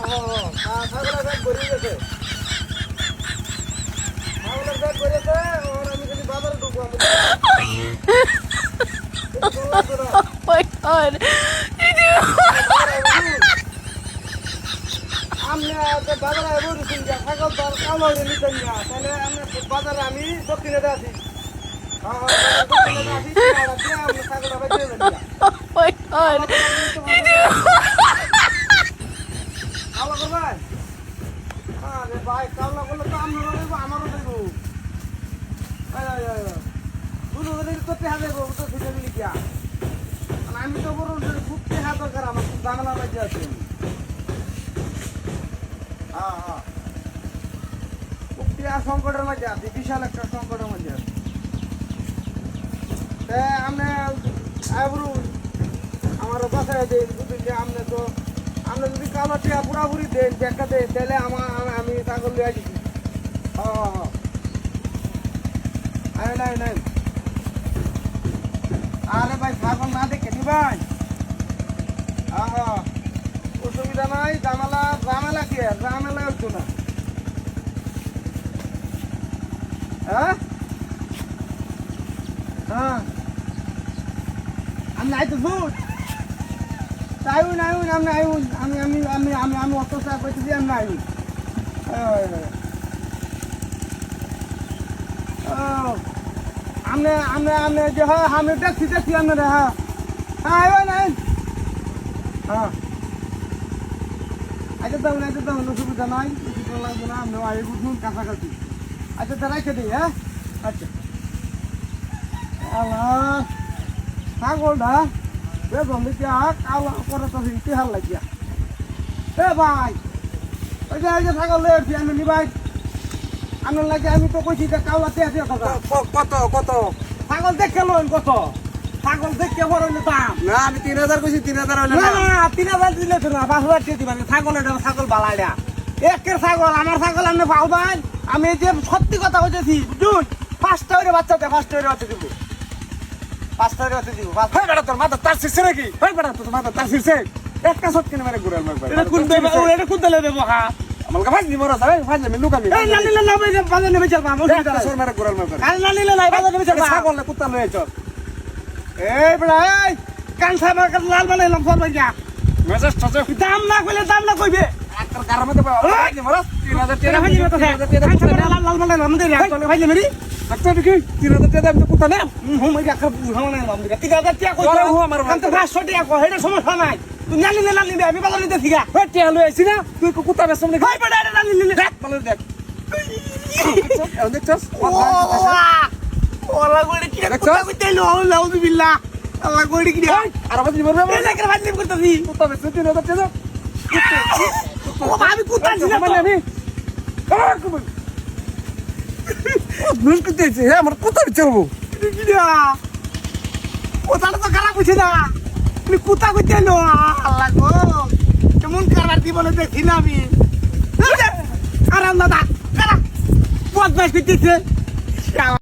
ছাগলের ব্যাগ ভরে গেছে। ছাগলের ব্যাগ ভরেছে, ওর আমি খালি বাজারে ঢুকবো আমি। Oh my god. আমি বাজারে বলছেন যে ছাগল তো কালো হয়ে নিতেন না, তাহলে আমি বাজারে আমি দক্ষিণে আছি। ছাগলটা বাইরে Oh my god. কালো করবেন? আরে ভাই কালো করলে তো আমরা দেবো, আমারও দেবো। বুঝো করতে হবে তো সেটা মিলি কিয়া আমি তো বড় খুব টেহা দরকার, আমার খুব জামেলা বাজে আছে। খুব টেহা সংকটের মধ্যে আছি, বিশাল একটা সংকটের মধ্যে আছি। আপনি আমার বাসায় দেন বুঝলেন যে আপনি তো আপনি যদি কালো টেহা পুরাপুরি দেন ব্যাগটা দেন, তাহলে আমি ছাগল লিয়ে আসি। নাই আরে ভাই ছাগল না দেখে নি ভাই, অসুবিধা নাই। ঝামেলা কি আর ঝামেলা হতো না। হ্যাঁ আমি আইতো ভূত আইউন আমি আইউন আমি অত চা করতেছি আমি আইউন। আমি যে হয় আমি দেখছি আপনারা। আচ্ছা তেমন অসুবিধা নাই, কিছু লাগবে না। আপনি আগে বুঝুন কাছাকাছি। আচ্ছা তা রাখে দিই। হ্যাঁ আচ্ছা ছাগলটা বেগম কালা করে তো ইতিহার লাগিয়া ভাই ওই যে ছাগল লেছি আমি নি ভাই আপনার লাগে। আমি তো কইছি যে কাউলাতে আছে কত ছাগল দেখে লোন কত ছাগল দেখে বড় দাম না। আমি 3000 কইছি, 3000 হইলো না। 3000 দিলে তো না, 5000 দিয়ে দিবেন। ছাগল বালাইয়া একের ছাগল আমার ছাগল আপনি পালবেন। আমি যে সত্যি কথা কইতেছি বুঝুন, 5টা করে বাচ্চা দিব, 5টা করে বাচ্চা দিব, 5টা করে বাচ্চা দিব। ভাই বেটা তোর মাথা তার শিরছে নাকি? ভাই বেটা তোর মাথা তার শিরছে? একটা শট কিনে মারে গুড়াল মারবে। এটা কোন দেব? এটা কোন দেলে দেব? হ্যাঁ আমাকে ভাই দিব রাজা। ভাই আমি লুকামি। এই না নিলে না ভাই বাজার নেমে চল মামু। একটা শট মারে গুড়াল মারবে। আর না নিলে নাই বাজার নেমে চল। ছাগল না কুত্তা লয়ে চল। এই বেটা এই কানসা মার লাল বানাইলাম ফর ভাই যা মেজাজ টাজে দাম না কইলে দাম না কইবে। আকার কারমে দেব। ভাই দিব রাজ 3000 টাকা ভাই দিব তো। 3000 টাকা লাল বানাইলাম আমাদের চলে ভাই মেরি। আচ্ছা দেখি 3000 টাকা আমি কুত্তা না হুম ওই আকার বানাইলাম আমাদের 3000 টাকা কই দাও আমার ভাই। তো 500 টাকা কই এটা সমস্যা নাই। তুই না নিলে না নিবে আমি বাজার নিতে শিখা। ওই টাকা লই আইছি না তুই কুত্তা বেশ সামনে ভাই বেটা এটা না নিলে দেখ বলে দেখ। দেখছস ওলা গড়ি কি কুত্তা কইতেলো আউযুবিল্লাহ। আল্লাহ গড়ি কি আর বাজি মরবে এই দেখে বাজি করতেছি কুত্তা বেশ 3000 টাকা ও আমি কুত্তা ছিল মানে আমি কমন ভুল করতেছে। হ্যাঁ আমার কুত্তা চলবো কি না ওটাটা তো খারাপ হইছে না। তুমি কুত্তা কইতেলো আল্লাহ গো কেমন খারাপ জীবনে দেখি না আমি। আরাম দাদা কারা বদমাশ করতেছে।